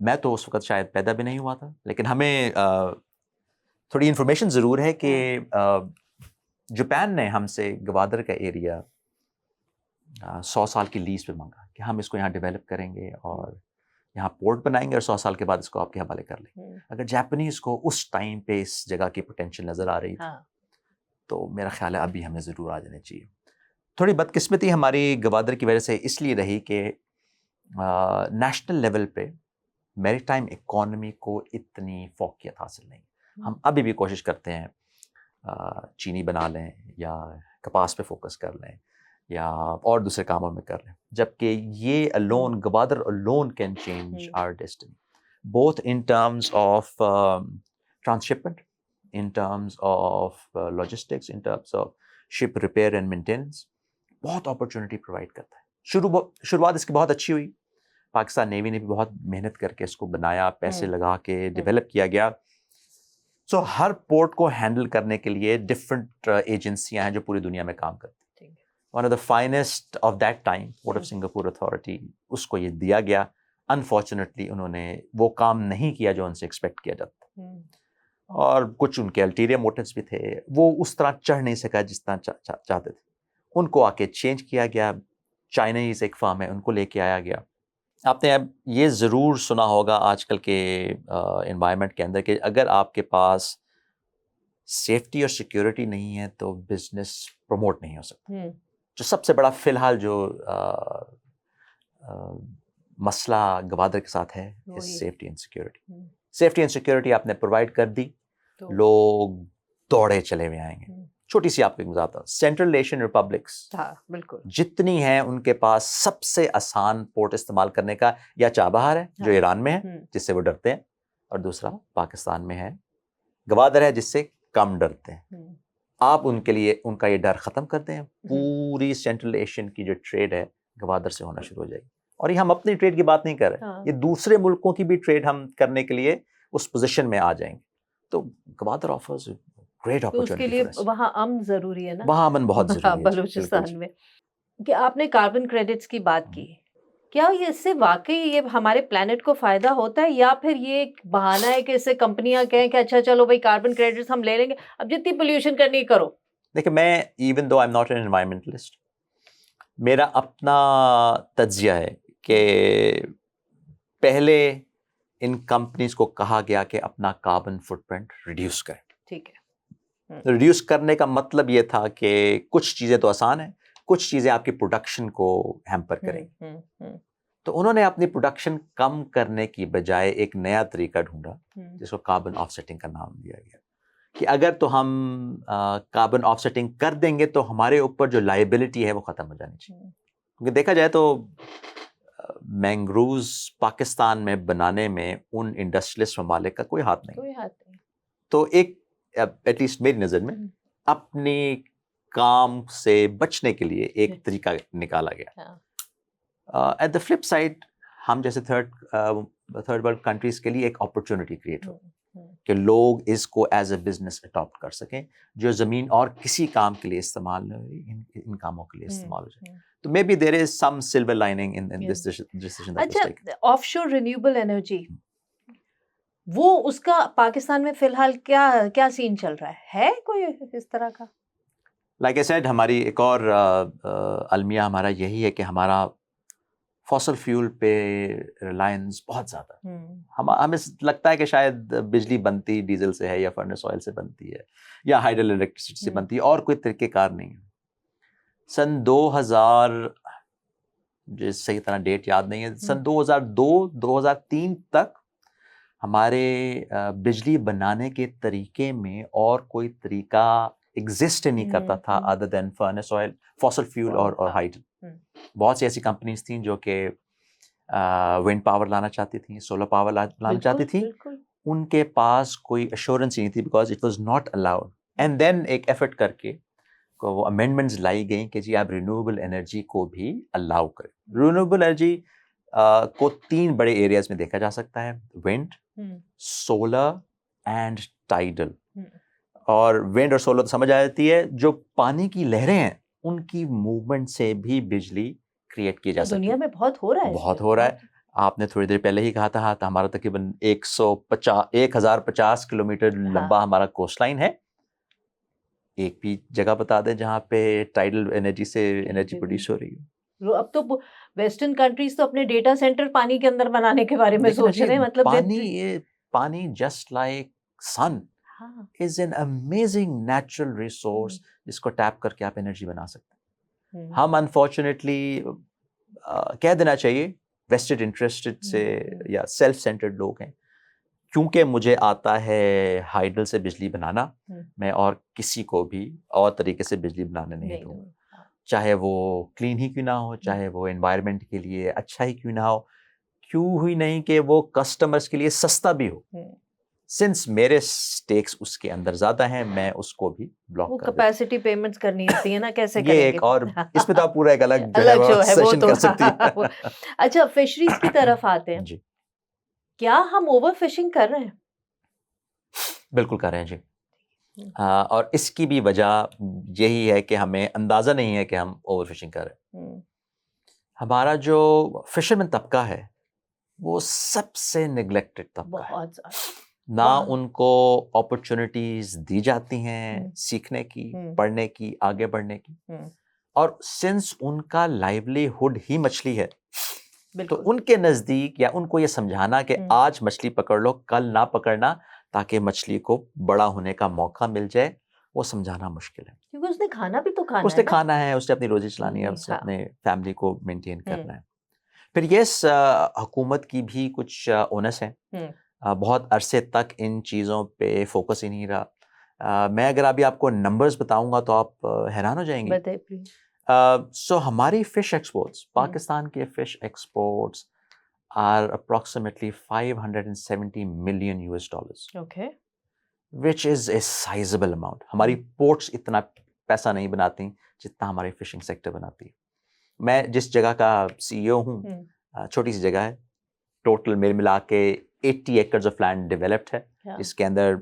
میں تو اس وقت شاید پیدا بھی نہیں ہوا تھا، لیکن ہمیں تھوڑی انفارمیشن ضرور ہے کہ جاپان نے ہم سے گوادر کا ایریا 100 سال کی لیز پہ مانگا کہ ہم اس کو یہاں ڈیولپ کریں گے اور یہاں پورٹ بنائیں گے اور 100 سال کے بعد اس کو آپ کے حوالے کر لیں. اگر جاپنیز کو اس ٹائم پہ اس جگہ کی پوٹینشیل نظر آ رہی تھی تو میرا خیال ہے ابھی ہمیں ضرور آ جانے چاہیے. تھوڑی بدقسمتی ہماری گوادر کی وجہ سے اس لیے رہی کہ نیشنل لیول پہ میری ٹائم اکانومی کو اتنی فوقیت حاصل نہیں. ہم ابھی بھی کوشش کرتے ہیں چینی بنا لیں یا کپاس پہ فوکس کر لیں یا اور دوسرے کاموں میں کر لیں، جبکہ یہ alone Gwadar alone can change our destiny, both in terms of transshipment, in terms of logistics, in terms of ship repair and maintenance. بہت اپرچونٹی پرووائڈ کرتا ہے. شروعات اس کی بہت اچھی ہوئی. پاکستان نیوی نے بھی بہت محنت کر کے اس کو بنایا، پیسے لگا کے ڈیولپ کیا گیا. سو ہر پورٹ کو ہینڈل کرنے کے لیے ڈفرنٹ ایجنسیاں ہیں جو پوری دنیا میں کام کرتی ہیں. One of the finest of that time port of Singapore authority, اس کو یہ دیا گیا. انفارچونیٹلی انہوں نے وہ کام نہیں کیا جو ان سے ایکسپیکٹ کیا جاتا، اور کچھ ان کے الٹیریئر موٹیوز بھی تھے. وہ اس طرح چڑھ نہیں سکا جس طرح چاہتے تھے. ان کو آ کے چینج کیا گیا. چائنیز ایک فارم ہے، ان کو لے کے آیا گیا. آپ نے اب یہ ضرور سنا ہوگا آج کل کے انوائرمنٹ کے اندر کہ اگر آپ کے پاس سیفٹی اور سیکیورٹی نہیں ہے تو بزنس پروموٹ نہیں ہو سکتا. ہوں، جو سب سے بڑا فی الحال جو مسئلہ گوادر کے ساتھ ہے وہی. Safety and security. ہوں، سیفٹی اینڈ سیکیورٹی آپ نے پرووائڈ کر دی, تو لوگ دوڑے چلے ہوئے آئیں گے. ہوں، چھوٹی سی آپ کو بتاتا ہوں, سینٹرل ایشین ریپبلکس ہاں بالکل. جتنی ہیں ان کے پاس سب سے آسان پورٹ استعمال کرنے کا یا چابہار ہے جو ہاں. ایران میں ہے ہوں، جس سے وہ ڈرتے ہیں, اور دوسرا پاکستان میں ہے گوادر ہے جس سے کم ڈرتے ہیں. ہوں، آپ ان کے لیے ان کا یہ ڈر ختم کرتے ہیں, پوری سینٹرل ایشین کی جو ٹریڈ ہے گوادر سے ہونا شروع ہو جائے گی. اور یہ ہم اپنی ٹریڈ کی بات نہیں کر رہے, ہاں. یہ دوسرے ملکوں کی بھی ٹریڈ ہم کرنے کے لیے اس پوزیشن میں آ جائیں گے. تو گوادر آفرز گریٹ تو اس کے اپرچونٹی لیے فار اس. وہاں امن ضروری ہے نا. وہاں امن بہت ہاں، ضروری ہے. بلوچستان میں. کہ آپ نے کاربن کریڈٹس کی بات کی, کیا یہ اس سے واقعی یہ ہمارے پلانٹ کو فائدہ ہوتا ہے, یا پھر یہ ایک بہانہ ہے کہ اس سے کمپنیاں کہیں کہ اچھا چلو بھائی کاربن کریڈٹس ہم لے لیں گے, اب جتنی پولیوشن کرنی کرو. دیکھیں, میں even though I am not an environmentalist, میرا اپنا تجزیہ ہے کہ پہلے ان کمپنیز کو کہا گیا کہ اپنا کاربن فٹ پرنٹ ریڈیوس کریں. ٹھیک ہے. ریڈیوس کرنے کا مطلب یہ تھا کہ کچھ چیزیں تو آسان ہیں, کچھ چیزیں آپ کی پروڈکشن کو ہیمپر کریں گی. تو انہوں نے اپنی پروڈکشن کم کرنے کی بجائے ایک نیا طریقہ ڈھونڈا جس کو کاربن آف سیٹنگ کا نام دیا گیا, کہ اگر تو ہم کاربن آف سیٹنگ کر دیں گے تو ہمارے اوپر جو لائبلٹی ہے وہ ختم ہو جانی چاہیے. کیونکہ دیکھا جائے تو مینگروز پاکستان میں بنانے میں ان انڈسٹریلسٹ ممالک کا کوئی ہاتھ نہیں. تو ایک ایٹ لیسٹ میری نظر میں اپنی کام سے بچنے کے لیے ایک طریقہ نکالا گیا. ایٹ دا فلپ سائڈ ہم جیسے تھرڈ ورلڈ کنٹریز کے لیے ایک اپرچونٹی کریٹ ہو کہ لوگ اس کو ایز اے بزنس اڈاپٹ کر سکیں, جو زمین اور کسی کام کے لیے استعمال نہ ہوئی ان کاموں کے لیے استعمال ہو جائے. تو may be there is some silver lining in this decision. اچھا, آف شور رینیوبل انرجی, وہ اس کا پاکستان میں فی الحال کیا سین چل رہا ہے کوئی اس طرح کا؟ لائک اے سیڈ, ہماری ایک اور المیہ ہمارا یہی ہے کہ ہمارا فاسل فیول پہ ریلائنس بہت زیادہ. ہمیں لگتا ہے کہ شاید بجلی بنتی ڈیزل سے ہے یا فرنس آئل سے بنتی ہے یا ہائیڈل الیکٹرسٹی سے بنتی ہے, اور کوئی طریقہ کار نہیں ہے. سن 2000 مجھے صحیح طرح ڈیٹ یاد نہیں ہے, سن 2002-2003 تک ہمارے بجلی بنانے کے طریقے میں اور کوئی طریقہ ایگزسٹ نہیں کرتا تھا ادر دین فرنس آئل, فاسل فیول اور ہائیڈل. بہت سی ایسی کمپنیز تھیں جو کہ ونڈ پاور لانا چاہتی تھیں, سولر پاور لانا چاہتی تھیں, ان کے پاس کوئی ایشورنس نہیں تھی because it was not allowed. And then ایک ایفرٹ کر کے وہ امینڈمنٹس لائی گئیں کہ جی آپ رینیویبل انرجی کو بھی الاؤ کریں. رینیویبل انرجی کو 3 بڑے ایریاز میں دیکھا جا سکتا ہے, ونڈ, سولر اینڈ ٹائیڈل. اور ونڈ اور سولر تو سمجھ آ جاتی ہے, جو پانی کی لہریں ہیں ان کی موومنٹ سے بھی بجلی کریٹ کی جا سکتی ہے. دنیا میں بہت ہو رہا ہے, بہت ہو رہا ہے. آپ نے تھوڑی دیر پہلے ہی کہا تھا ہمارا تقریباً 1050 کلومیٹر لمبا ہمارا کوسٹ لائن ہے. ایک بھی جگہ بتا دیں جہاں پہ ٹائیڈل انرجی سے انرجی پروڈیوس ہو رہی ہے. اب تو ویسٹرن کنٹریز تو اپنے ڈیٹا سینٹر پانی کے اندر بنانے کے بارے میں سوچ رہے ہیں. مطلب پانی just like sun is an amazing natural resource جس کو ٹیپ کر کے آپ انرجی بنا سکتے ہیں. ہم انفارچونیٹلی کہہ دینا چاہیے ویسٹڈ انٹرسٹڈ سے یا سیلف سینٹرڈ لوگ ہیں, کیونکہ مجھے آتا ہے ہائیڈل سے بجلی بنانا, میں اور کسی کو بھی اور طریقے سے بجلی بنانے نہیں دوں, چاہے وہ کلین ہی کیوں نہ ہو, چاہے وہ انوائرمنٹ کے لیے اچھا ہی کیوں نہ ہو, کیوں ہی نہیں کہ وہ کسٹمرز کے لیے سستا بھی ہو. سنس میرے سٹیکس اس کے اندر زیادہ ہیں, میں اس کو بھی بلاک کر دیتا ہوں. کیپیسٹی پیمنٹس کرنی ہوتی ہے نا, کیسے کریں یہ گے ایک اور اس پہ تو آپ پورا ایک الگ جو ہے سیشن کر سکتی ہیں. اچھا, فشریز کی طرف آتے ہیں. جی, کیا ہم اوور فشنگ کر رہے ہیں؟ بالکل کر رہے ہیں جی. اور اس کی بھی وجہ یہی ہے کہ ہمیں اندازہ نہیں ہے کہ ہم اوور فشنگ کر رہے ہیں. ہمارا جو فشرمین طبقہ ہے وہ سب سے نگلیکٹڈ طبقہ ہے. نہ ان کو اپرچونٹیز دی جاتی ہیں سیکھنے کی, پڑھنے کی, آگے بڑھنے کی. اور سنس ان کا لائیولی ہوڈ ہی مچھلی ہے, تو ان کے نزدیک یا ان کو یہ سمجھانا کہ آج مچھلی پکڑ لو کل نہ پکڑنا, تاکہ مچھلی کو بڑا ہونے کا موقع مل جائے، وہ سمجھانا مشکل ہے. کیونکہ اس نے کھانا بھی تو کھانا اس نے ہے نا. کھانا ہے، اس نے اپنی روزی چلانی ہے، اس نے ہاں. اپنے فیملی کو مینٹین کرنا ہے. پھر یس، حکومت کی بھی کچھ اونس ہیں. بہت عرصے تک ان چیزوں پہ فوکس ہی نہیں رہا. میں اگر ابھی آپ کو نمبرز بتاؤں گا تو آپ حیران ہو جائیں گے. بتائیے پلیز. سو ہماری فش ایکسپورٹس، پاکستان کے fish exports are approximately $570 million, okay. which is a sizable amount. ہماری پورٹس اتنا پیسہ نہیں بناتی جتنا ہماری فشنگ سیکٹر بناتی ہے. میں جس جگہ کا CEO ہوں، چھوٹی سی جگہ ہے، ٹوٹل میل ملا کے 80 acres آف لینڈ ڈیولپڈ ہے، جس کے اندر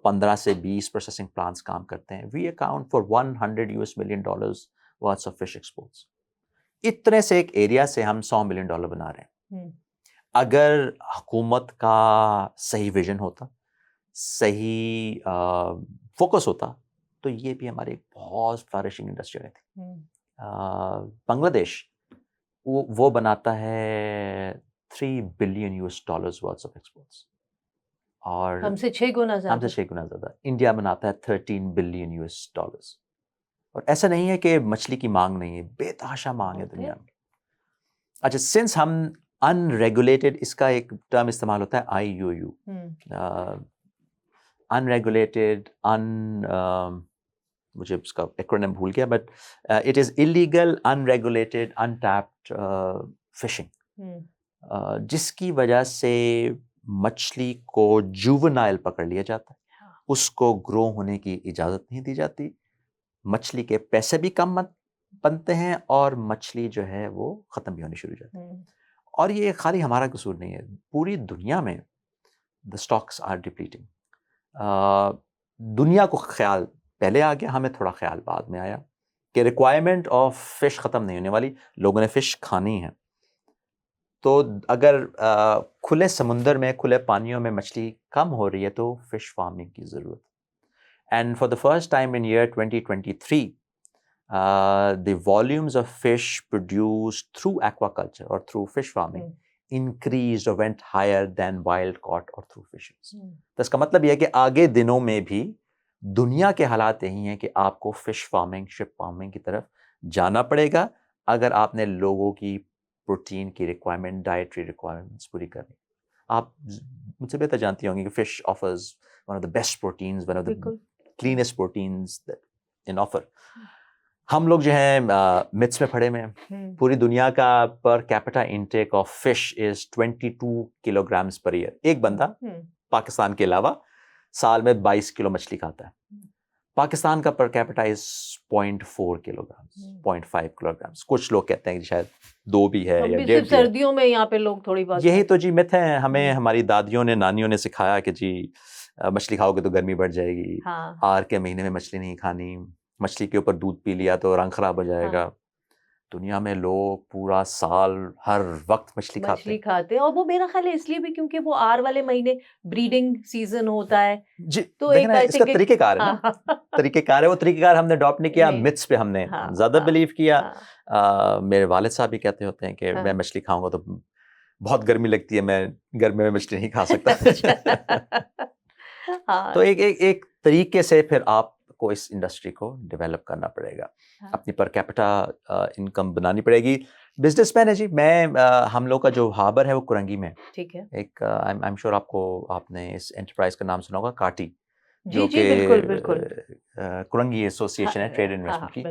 15 سے 20 پروسیسنگ پلانٹس کام کرتے ہیں. وی account for $100 million worth of fish exports. اتنے سے ایک ایریا سے ہم $100 million بنا رہے ہیں. اگر حکومت کا صحیح ویژن ہوتا، صحیح فوکس ہوتا، تو یہ بھی ہماری ایک بہت فلرشنگ انڈسٹری رہتی. بنگلہ دیش وہ بناتا ہے $3 billion worth of exports، اور ہم سے 6 گنا زیادہ. ہم سے 6 گنا زیادہ. انڈیا بناتا ہے $13 billion. اور ایسا نہیں ہے کہ مچھلی کی مانگ نہیں ہے، بے تحاشا مانگ ہے دنیا میں. اچھا، سنس ہم ان ریگولیٹڈ، اس کا ایک ٹرم استعمال ہوتا ہے IUU، ان ریگولیٹڈ، مجھے اس کا ایکرونیم بھول گیا، but it is illegal unregulated untapped fishing, جس کی وجہ سے مچھلی کو جوونائل پکڑ لیا جاتا ہے، اس کو گرو ہونے کی اجازت نہیں دی جاتی، مچھلی کے پیسے بھی کم بنتے ہیں، اور مچھلی جو ہے وہ ختم بھی ہونی شروع ہو جاتی ہے. اور یہ خالی ہمارا قصور نہیں ہے، پوری دنیا میں the stocks are depleting. دنیا کو خیال پہلے آ گیا، ہمیں تھوڑا خیال بعد میں آیا کہ ریکوائرمنٹ آف فش ختم نہیں ہونے والی، لوگوں نے فش کھانی ہے. تو اگر کھلے سمندر میں، کھلے پانیوں میں مچھلی کم ہو رہی ہے تو فش فارمنگ کی ضرورت. And for the first time in year 2023 the volumes of fish produced through aquaculture or through fish farming increased or went higher than wild caught or through fisheries. تو اس کا مطلب یہ ہے کہ آگے دنوں میں بھی دنیا کے حالات یہی ہیں کہ آپ کو فش فارمنگ، شپ فارمنگ کی طرف جانا پڑے گا اگر آپ نے لوگوں کی پروٹین کی ریکوائرمنٹ، ڈائٹری ریکوائرمنٹس پوری کرنی. آپ مجھ سے بہتر جانتی ہوں گی کہ fish offers one of the best proteins, one of the cleanest proteins in offer. ہم لوگ جو ہیں متس میں پڑے میں، پوری دنیا کا per capita intake of fish is 22 kilograms per year. ایک بندہ پاکستان کے علاوہ سال میں 22 کلو مچھلی کھاتا ہے. پاکستان کا پر کیپٹا از 0.4 kilograms، 0.5 kilograms. کچھ لوگ کہتے ہیں کہ شاید 2 بھی ہے یا 1.5 بھی ہے. سردیوں میں یہاں پہ لوگ تھوڑی بہت، یہی تو جی مت ہیں. ہمیں ہماری دادیوں نے، نانیوں نے سکھایا کہ جی مچھلی کھاؤ گے تو گرمی بڑھ جائے گی، آر کے مہینے میں مچھلی نہیں کھانی، مچھلی کے اوپر دودھ پی لیا تو رنگ خراب ہو جائے گا. دنیا میں لوگ پورا سال ہر وقت مچھلی کھاتے ہیں، اور وہ میرا خیال ہے اس لیے بھی کیونکہ وہ آر والے مہینے بریڈنگ سیزن ہوتا ہے. جی تو اس کا طریقہ کار ہے نا، طریقہ کار ہے. وہ طریقہ کار ہم نے اڈاپٹ نہیں کیا، متس پہ ہم نے زیادہ بلیو کیا. میرے والد صاحب بھی کہتے ہوتے ہیں کہ میں مچھلی کھاؤں گا تو بہت گرمی لگتی ہے، میں گرمی میں مچھلی نہیں کھا سکتا. تو ایک طریقے سے پھر آپ کو اس انڈسٹری کو ڈیولپ کرنا پڑے گا، اپنی پر کیپٹا انکم بنانی پڑے گی. بزنس مین ہے جی میں، ہم لوگ کا جو ہاربر ہے وہ کرنگی میں. ٹھیک ہے. ایک آئی ایم شیور آپ نے اس انٹرپرائز کا نام سنا ہوگا، کاٹی، جو کہ بالکل کرنگی ایسوسیشن ہے ٹریڈ انویسٹمنٹ کی.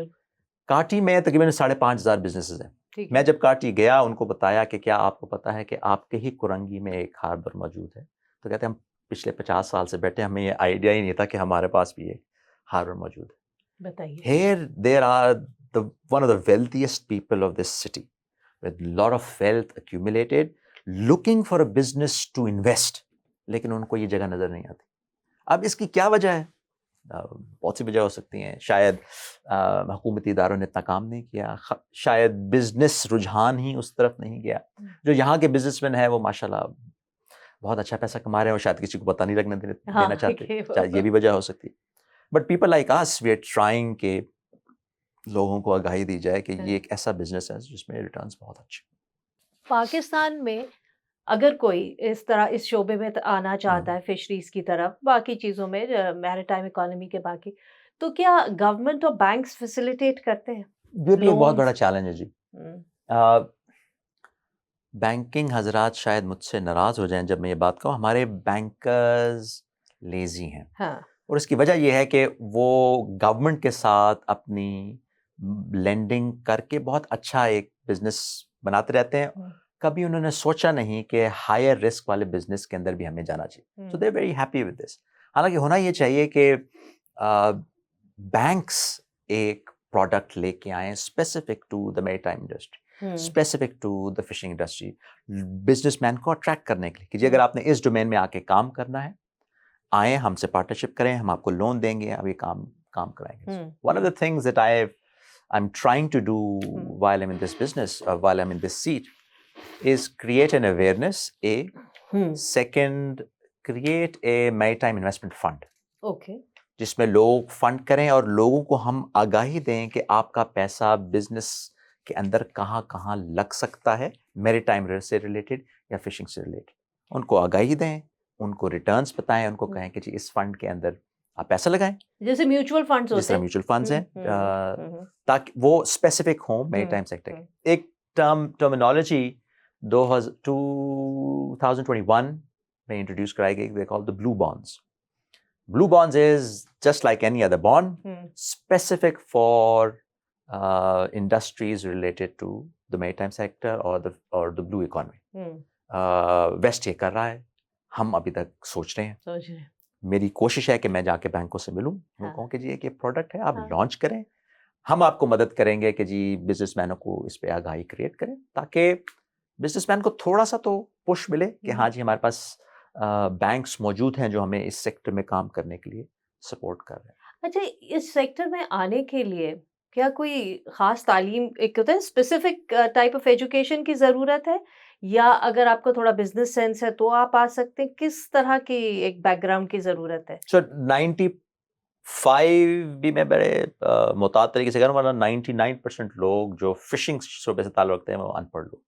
کاٹی میں تقریباً 5,500 بزنسز ہیں. میں جب کاٹی گیا ان کو بتایا کہ کیا آپ کو پتا ہے کہ آپ کے ہی کرنگی میں ایک ہاربر موجود ہے؟ تو کہتے ہیں ہم پچھلے 50 سال سے بیٹھے، ہمیں یہ آئیڈیا ہی نہیں تھا کہ ہمارے پاس بھی ایک ہاربر موجود ہے. بتائیے. Here there are one of the wealthiest people of this city with lot of wealth accumulated looking for a business to invest، لیکن ان کو یہ جگہ نظر نہیں آتی. اب اس کی کیا وجہ ہے؟ بہت سی وجہ ہو سکتی ہیں. شاید حکومتی اداروں نے اتنا کام نہیں کیا، شاید بزنس رجحان ہی اس طرف نہیں گیا. جو یہاں کے بزنس مین ہیں وہ ماشاءاللہ بہت اچھا پیسہ کما رہے ہیں اور شاید کسی کو پتہ نہیں لگنے دینا چاہتے، شاید یہ بھی وجہ ہو سکتی. But people like us we are trying کہ لوگوں کو آگاہی دی جائے کہ یہ ایک ایسا بزنس ہے جس میں ریٹرنز بہت اچھے. پاکستان میں اگر کوئی اس طرح اس شعبے میں آنا چاہتا ہے فشریز کی طرف، باقی چیزوں میں میری ٹائم اکانومی کے باقی، تو کیا گورنمنٹ اور بینکس فیسیلیٹیٹ کرتے ہیں یہ بھی ایک بہت لونز؟ بڑا چیلنج ہے جی. بینکنگ حضرات شاید مجھ سے ناراض ہو جائیں جب میں یہ بات کہوں، ہمارے بینکرز لیزی ہیں. ہاں اور اس کی وجہ یہ ہے کہ وہ گورنمنٹ کے ساتھ اپنی لینڈنگ کر کے بہت اچھا ایک بزنس بناتے رہتے ہیں. کبھی انہوں نے سوچا نہیں کہ ہائر رسک والے بزنس کے اندر بھی ہمیں جانا چاہیے. So they very happy with this. حالانکہ ہونا یہ چاہیے کہ بینکس ایک پروڈکٹ لے کے آئیں specific to the maritime industry, specific to the fishing industry, businessman کو اٹریکٹ کرنے کے لیے کہ جی اگر آپ نے اس ڈومین میں آ کے کام کرنا ہے، آئیں ہم سے پارٹنرشپ کریں، ہم آپ کو لون دیں گے، اب یہ کام کرائیں گے. One of the things that I'm trying to do while I'm in this business, while I'm in this seat, is create an awareness, second, create a maritime investment fund. Okay. جس میں لوگ فنڈ کریں اور لوگوں کو ہم آگاہی دیں کہ آپ کا پیسہ بزنس کے اندر کہاں کہاں لگ سکتا ہے، میری ٹائم سے ریلیٹڈ یا فشنگ سے ریلیٹڈ. ان کو آگاہی دیں، ان کو ریٹرنس بتائیں، ان کو کہیں کہ جی اس فنڈ کے اندر آپ پیسہ لگائیں، جیسے میوچل فنڈز ہوتے ہیں، جس طرح میوچل فنڈز ہیں، تاکہ وہ اسپیسیفک ہوں میری ٹائم سیکٹر کے. ایک ٹرمینالوجی 2021 میں انٹروڈیوس کرائی گئی، they call the blue bonds. Blue bonds is just like any other bond, specific for industries related to the maritime sector or the blue economy. Waste یہ کر رہا ہے، ہم ابھی تک سوچ رہے ہیں. میری کوشش ہے کہ میں جا کے بینکوں سے ملوں، وہ کہوں کہ جی ایک پروڈکٹ ہے، آپ لانچ کریں، ہم آپ کو مدد کریں گے کہ جی بزنس مینوں کو اس پہ آگاہی کریٹ کریں، تاکہ بزنس مین کو تھوڑا سا تو پش ملے کہ ہاں جی ہمارے پاس بینکس موجود ہیں جو ہمیں اس سیکٹر میں کام کرنے کے لیے سپورٹ کر رہے ہیں. اچھا، اس سیکٹر میں آنے کے لیے کیا کوئی خاص تعلیم، ایک ہوتا ہے اسپیسیفک ٹائپ آف ایجوکیشن کی ضرورت ہے، یا اگر آپ کو تھوڑا بزنس سینس ہے تو آپ آ سکتے ہیں؟ کس طرح کی ایک بیک گراؤنڈ کی ضرورت ہے؟ سو 95 بھی میں بڑے محتاط طریقے سے کہوں، ورنہ 99% لوگ جو فشنگ شعبے سے تعلق رکھتے ہیں وہ ان پڑھ لوگ،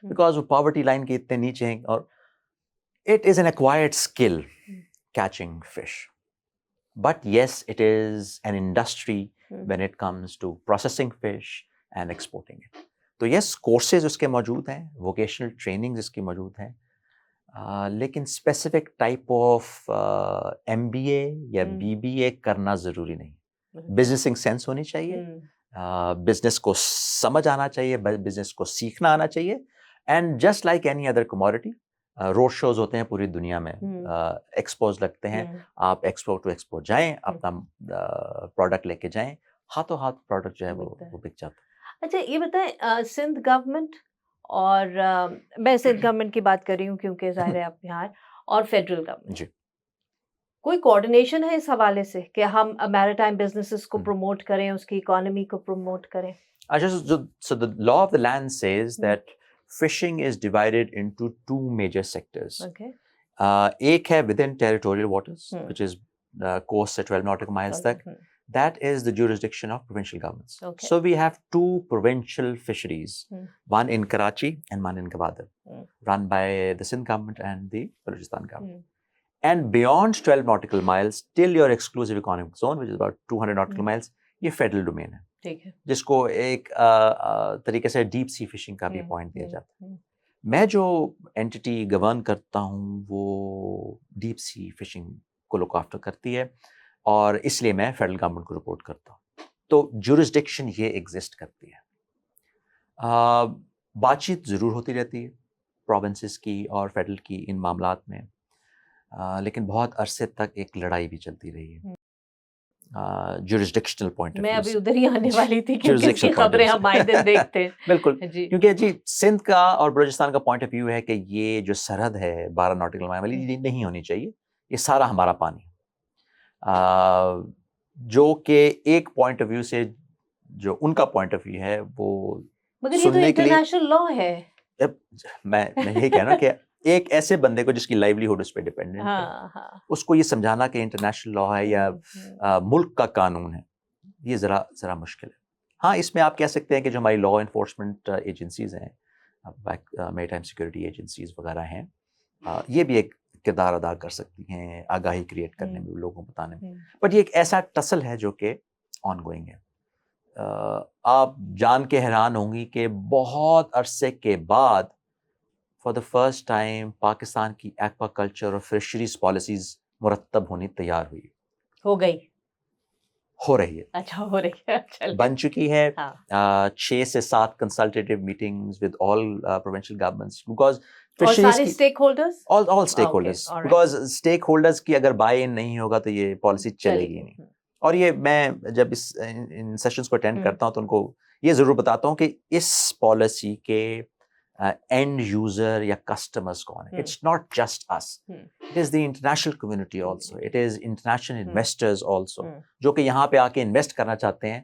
بیکاز وہ پاورٹی لائن کے اتنے نیچے ہیں. اور it is an acquired skill, catching fish. But yes, it is an industry when it comes to processing fish and exporting it. تو yes, courses اس کے موجود ہیں، vocational trainings اس کی موجود ہیں، لیکن specific type of MBA یا BBA کرنا ضروری نہیں. Businessing sense ہونی چاہیے، business کو سمجھ آنا چاہیے، business کو سیکھنا آنا چاہیے. And just like any other commodity, road shows ہوتے ہیں پوری دنیا میں، ایکسپوز لگتے ہیں، آپ ایکسپورٹ ٹو ایکسپورٹ جائیں، اپنا پروڈکٹ لے کے جائیں، ہاتھوں ہاتھ پروڈکٹ جو ہے وہ بک جاتا ہے. اچھا یہ بتائیں، سندھ گورنمنٹ اور میں سندھ گورنمنٹ کی بات کر رہی ہوں کیونکہ ظاہر ہے آپ بہار، اور فیڈرل گورنمنٹ، جی کوئی کوآرڈینیشن ہے اس حوالے سے کہ ہم میریٹائم بزنسز کو پروموٹ کریں، اس کی اکانومی کو پروموٹ کریں؟ اچھا، so the law of the land says that fishing is divided into two major sectors. Okay. ایک ہے within territorial waters, which is coast سے 12 nautical miles تک. That is the jurisdiction of provincial governments. Okay. So we have two provincial fisheries, one in Karachi and one in Gwadar, run by the Sindh government and the Balochistan government. And beyond 12 nautical miles, till your exclusive economic zone, which is about 200 nautical miles, یہ federal domain ہے. ٹھیک ہے، جس کو ایک طریقے سے ڈیپ سی فشنگ کا بھی پوائنٹ دیا جاتا ہے. میں جو اینٹی گورن کرتا ہوں وہ ڈیپ سی فشنگ کو لک آفٹر کرتی ہے، اور اس لیے میں فیڈرل گورنمنٹ کو رپورٹ کرتا ہوں. تو جورسڈکشن یہ ایگزسٹ کرتی ہے. بات چیت ضرور ہوتی رہتی ہے پروونسز کی اور فیڈرل کی ان معاملات میں، لیکن بہت عرصے تک ایک لڑائی بھی چلتی رہی ہے جورسڈکشنل پوائنٹ آف ویو. میں ابھی ادھر ہی آنے والی تھی کیونکہ اس کی خبریں ہم آئے دن دیکھتے ہیں. بالکل، کیونکہ جی سندھ کا اور بلوچستان کا پوائنٹ آف ویو ہے کہ یہ جو سرحد ہے 12 ناٹیکل مائل والی، یہ نہیں ہونی چاہیے، یہ سارا ہمارا پانی، جو کہ ایک پوائنٹ آف ویو سے جو ان کا پوائنٹ آف ویو ہے وہ مگر یہ تو انٹرنیشنل لا ہے. میں یہی کہہ رہا ہوں کہ ایک ایسے بندے کو جس کی لائیولیہڈ اس پہ ڈیپینڈنٹ ہے، اس کو یہ سمجھانا کہ انٹرنیشنل لا ہے یا ملک کا قانون ہے، یہ ذرا مشکل ہے. ہاں، اس میں آپ کہہ سکتے ہیں کہ جو ہماری لا انفورسمنٹ ایجنسیز ہیں میری ٹائم سیکورٹی ایجنسیز وغیرہ ہیں, یہ بھی ایک کردار ادا کر سکتی ہیں آگاہی کریٹ کرنے میں, لوگوں کو بتانے میں. بٹ یہ ایک ایسا ٹسل ہے جو کہ آن گوئنگ ہے. آپ جان کے حیران ہوں گی کہ بہت عرصے کے بعد for the first time Pakistan کی ایکوا کلچر اور فشریز پالیسیز مرتب ہونی تیار ہوئی, ہو رہی ہے. اچھا, ہو رہی ہے, بن چکی ہے. 6 سے 7 consultative meetings with all provincial governments, because fisheries کی stakeholders, all stakeholders, because stakeholders کی اگر بائی ان نہیں ہوگا تو یہ پالیسی چلے گی نہیں. اور یہ میں جب ان سیشنز کو اٹینڈ کرتا ہوں تو ان کو یہ ضرور بتاتا ہوں کہ اس پالیسی کے اینڈ یوزر یا کسٹمرز کون ہیں. It's not just us, it is the international community also, it is international investors also, جو کہ یہاں پہ آ کے انویسٹ کرنا چاہتے ہیں.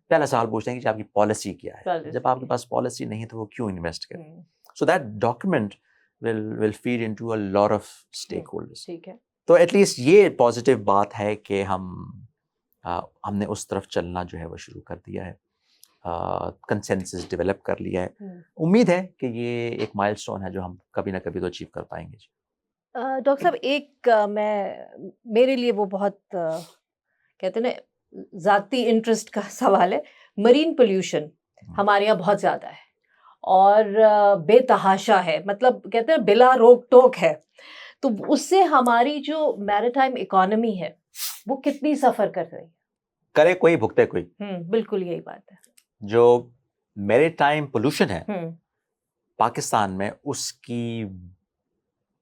پہلا سوال پوچھتے ہیں کہ آپ کی پالیسی کیا ہے. جب آپ کے پاس پالیسی نہیں ہے تو وہ کیوں انویسٹ کریں. So that document will feed into a lot of stakeholders. تو ایٹ لیسٹ یہ پازیٹیو بات ہے کہ ہم نے اس طرف چلنا جو ہے وہ شروع کر دیا ہے, کنسنسس ڈیولپ کر لیا ہے. امید ہے کہ یہ ایک مائل سٹون ہے جو ہم کبھی نہ کبھی تو اچیو کر پائیں گے. ڈاکٹر صاحب, ایک میرے لیے وہ بہت کہتے ہیں نا ذاتی انٹرسٹ کا سوال ہے. مرین پولیوشن ہمارے یہاں بہت زیادہ ہے اور بے تحاشا ہے, مطلب کہتے ہیں بلا روک ٹوک ہے. تو اس سے ہماری جو میریٹائم اکانومی ہے وہ کتنی سفر کر رہی ہے؟ کرے کوئی بھگتے کوئی. بالکل یہی بات ہے. جو میریٹائم پولوشن ہے پاکستان میں, اس کی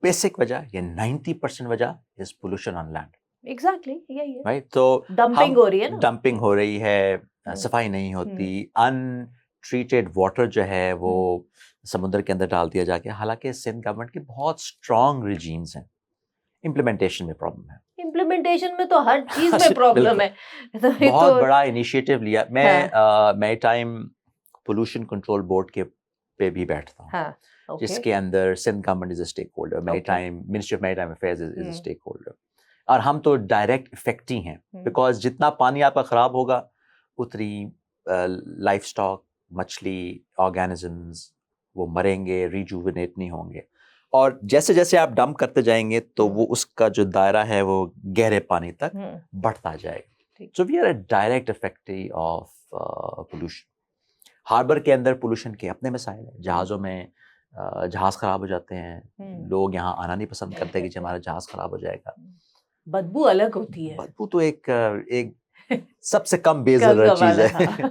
بیسک وجہ یا 90% وجہ از پولوشن آن لینڈ. ایگزیکٹلی یہی ہے, رائٹ. تو ڈمپنگ ہو رہی ہے نا, ڈمپنگ ہو رہی ہے, صفائی نہیں ہوتی, ٹریٹڈ واٹر جو ہے وہ سمندر کے اندر ڈال دیا جا کے. حالانکہ سندھ گورنمنٹ کی بہت اسٹرانگ ریجیمز ہیں, امپلیمنٹیشن میں پرابلم ہے. امپلیمنٹیشن میں تو ہر چیز میں پرابلم ہے. بہت بڑا انیشیٹو لیا. میں میری ٹائم پولوشن کنٹرول بورڈ کے پہ بھی بیٹھتا ہوں, جس کے اندر Sindh government is a stakeholder, maritime ministry of maritime affairs is a stakeholder. اور ہم تو ڈائریکٹ افیکٹ ہی ہیں, بیکاز جتنا پانی آپ کا خراب ہوگا اتنی لائف اسٹاک, مچھلی, آرگینزمز وہ مریں گے, ریجوونیٹ نہیں ہوں گے. اور جیسے جیسے آپ ڈمپ کرتے جائیں گے تو وہ اس کا جو دائرہ ہے وہ گہرے پانی تک بڑھتا جائے گا. So we are a direct affectee of pollution. Harbour کے اندر پولوشن کے اپنے مسائل ہیں. جہازوں میں جہاز خراب ہو جاتے ہیں, لوگ یہاں آنا نہیں پسند کرتے کہ ہمارا جہاز خراب ہو جائے گا. بدبو الگ ہوتی ہے. بدبو تو ایک سب سے کم بے ضرر چیز ہے.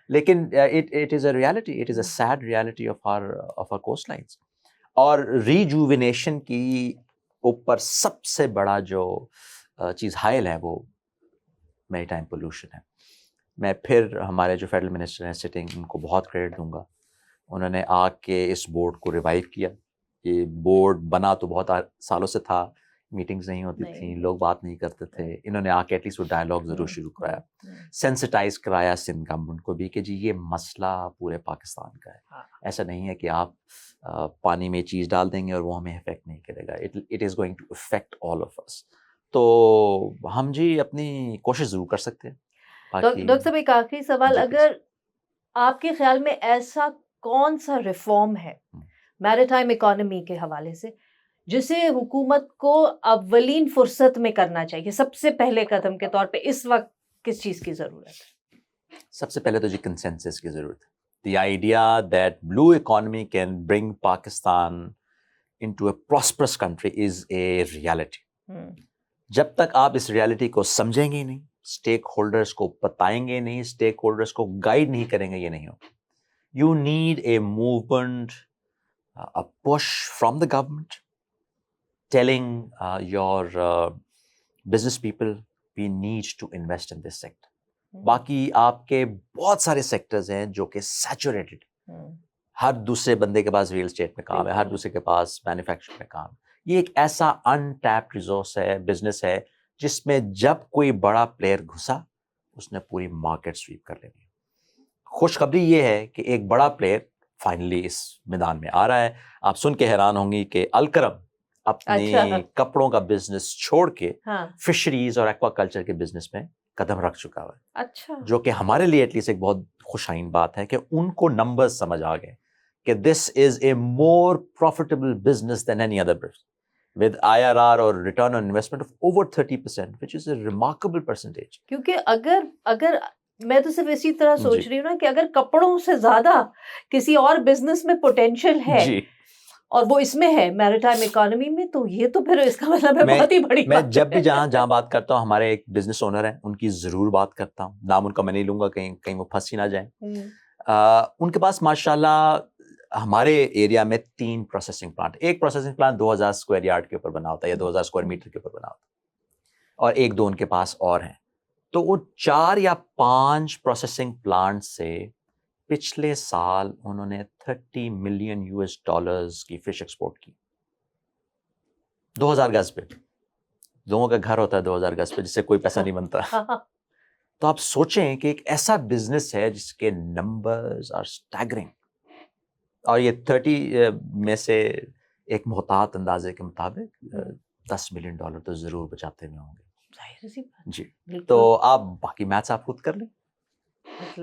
لیکن it is a reality, it is a sad reality of our coastlines. اور ریجوونیشن کی اوپر سب سے بڑا جو چیز حائل ہے وہ میری ٹائم پولوشن ہے. میں پھر ہمارے جو فیڈرل منسٹر ہیں سٹنگ, ان کو بہت کریڈٹ دوں گا. انہوں نے آ کے اس بورڈ کو ریوائیو کیا. یہ بورڈ بنا تو بہت سالوں سے تھا, میٹنگز نہیں ہوتی تھیں, لوگ بات نہیں کرتے تھے. انہوں نے آ کے ایٹ لیسٹ وہ ڈائلاگ ضرور شروع کرایا, سینسٹائز کرایا سندھ گورنمنٹ کو بھی کہ جی یہ مسئلہ پورے پاکستان کا ہے. ایسا نہیں ہے کہ آپ پانی میں چیز ڈال دیں گے اور وہ ہمیں افیکٹ نہیں کرے گا. It is going to affect all of us. تو ہم جی اپنی کوشش ضرور کر سکتے ہیں. ڈاکٹر صاحب ایک آخری سوال, اگر آپ کے خیال میں ایسا کون سا ریفارم ہے میریٹائم اکانومی کے حوالے سے جسے حکومت کو اولین فرصت میں کرنا چاہیے, سب سے پہلے قدم کے طور پہ اس وقت کس چیز کی ضرورت ہے؟ سب سے پہلے تو جی کنسنسس کی ضرورت ہے. The idea that blue economy can bring Pakistan into a prosperous country is a reality. جب تک آپ اس ریالٹی کو سمجھیں گے نہیں, اسٹیک ہولڈرس کو بتائیں گے نہیں, اسٹیک ہولڈرس کو گائیڈ نہیں کریں گے, یہ نہیں ہوگا. You need a movement, a push from the government telling your business people we need to invest in this sector. باقی آپ کے بہت سارے سیکٹرز ہیں جو کہ سیچوریٹڈ, ہر دوسرے بندے کے پاس ریل اسٹیٹ میں کام ہے, ہر دوسرے کے پاس مینوفیکچرنگ میں کام ہے. یہ ایک ایسا ان ٹیپڈ ریسورس ہے, بزنس ہے, جس میں جب کوئی بڑا پلیئر گھسا اس نے پوری مارکیٹ سویپ کر لینی. خوشخبری یہ ہے کہ ایک بڑا پلیئر فائنلی اس میدان میں آ رہا ہے. آپ سن کے حیران ہوں گی کہ الکرم اپنی کپڑوں کا بزنس چھوڑ کے فشریز اور ایکوا کلچر کے بزنس میں قدم رکھ چکا ہوا ہے. اچھا, جو کہ ہمارے لیے ایٹ لیسٹ ایک بہت خوش آئین بات ہے کہ ان کو نمبرز سمجھ آ گئے کہ this is a more profitable business than any other business with IRR or return on investment of over 30%, which is a remarkable percentage. کیونکہ اگر میں تو صرف اسی طرح سوچ رہی ہوں نا کہ اگر کپڑوں سے زیادہ کسی اور بزنس میں پوٹینشیل ہے اور وہ اس میں ہے میریٹائم اکانومی میں، تو یہ تو پھر اس کا مطلب ہے بہت ہی بڑی میں جب بھی جہاں بات کرتا ہوں ہمارے ایک بزنس اونر ہیں، ان کی ضرور بات کرتا ہوں، نام ان کا میں نہیں لوں گا کہیں وہ پھنس ہی نہ جائیں. ان کے پاس ماشاءاللہ ہمارے ایریا میں 3 پروسیسنگ پلانٹ، ایک پروسیسنگ پلانٹ 2000 اسکوائر یارڈ کے اوپر بنا ہوتا ہے یا 2000 اسکوائر میٹر کے اوپر بنا ہوتا ہے، اور 1-2 ان کے پاس اور ہیں. تو وہ 4 یا 5 پروسیسنگ پلانٹ سے پچھلے سال انہوں نے $30 ملین کی فش ایکسپورٹ کی. 2000 گز پہ، لوگوں کا گھر ہوتا ہے 2000 گز پہ، جس سے کوئی پیسہ نہیں بنتا. تو آپ سوچیں کہ ایک ایسا بزنس ہے جس کے نمبرز آر اسٹیگرنگ، اور یہ 30 میں سے ایک محتاط اندازے کے مطابق $10 ملین تو ضرور بچاتے ہوئے ہوں گے. جی، تو آپ باقی میتھس آپ خود کر لیں،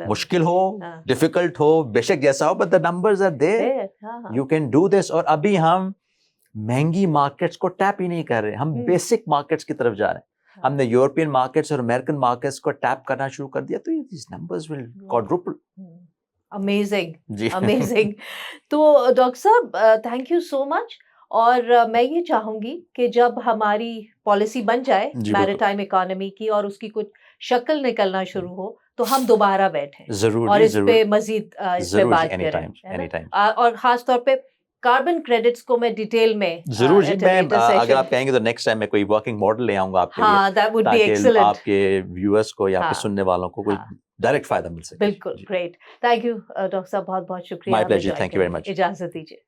مشکل ہو، ڈیفیکلٹ ہو، بے شک جیسا ہو، but the numbers are there, you can do this. اور ابھی ہم مہنگی مارکیٹس کو ٹیپ ہی نہیں کر رہے، ہم بیسک مارکیٹس کی طرف جا رہے ہیں. ہم نے یورپین مارکیٹس اور امریکن مارکیٹس کو ٹیپ کرنا شروع کر دیا، تو these numbers will quadruple. Amazing جی امیزنگ. تو ڈاکٹر صاحب تھینک یو سو مچ. اور میں یہ چاہوں گی کہ جب ہماری پالیسی بن جائے میریٹائم اکانومی کی اور اس کی کچھ شکل نکلنا شروع ہو، تو ہم دوبارہ بیٹھیں اور اس پہ مزید اس پہ بات کریں، اور خاص طور پہ کاربن کریڈٹس کو میں ڈیٹیل میں ضرور. جی، میں اگر آپ کہیں گے تو نیکسٹ ٹائم میں کوئی ورکنگ ماڈل لے آؤں گا آپ کے لیے، تاکہ آپ کے ویورز کو یا آپ کے سننے والوں کو کوئی ڈائریکٹ فائدہ مل سکے. بالکل، گریٹ. تھینک یو ڈاکٹر صاحب، بہت بہت شکریہ. My pleasure, thank you very much. اجازت دیجیے.